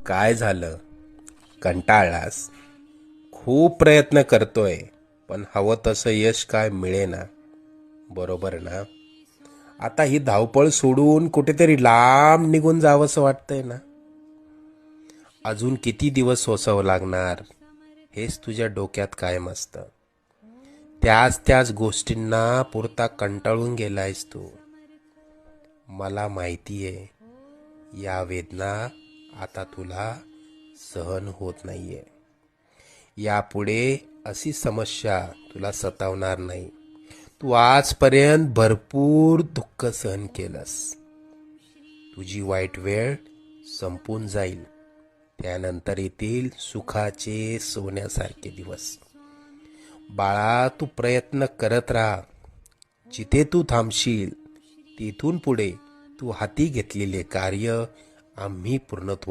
काय झालं? कंटाळलास? खूप प्रयत्न करतोय, पण हवं तसं यश काय मिळेना, बरोबर ना? आता ही धावपळ सोडून कुठेतरी लांब निघून जावंसं वाटतंय ना? अजून किती दिवस सोसावं लागणार हेच तुझ्या डोक्यात कायम असतं. त्याच त्याच गोष्टींना पुरता कंटाळून गेलायस तू. मला माहितीये, या वेदना आता तुला सहन होत नाहीये. यापुढे अशी समस्या तुला सतावणार नाही. तू आजपर्यंत भरपूर दुःख सहन केलंस. तुझी वाईट वेळ संपून जाईल. त्यानंतर येतील सुखाचे सोन्यासारखे दिवस. बाळा, तू प्रयत्न करत राहा. जिथे तू थांबशील तिथून पुढे तू हाती घेतलेले कार्य आम्ही पूर्णत्व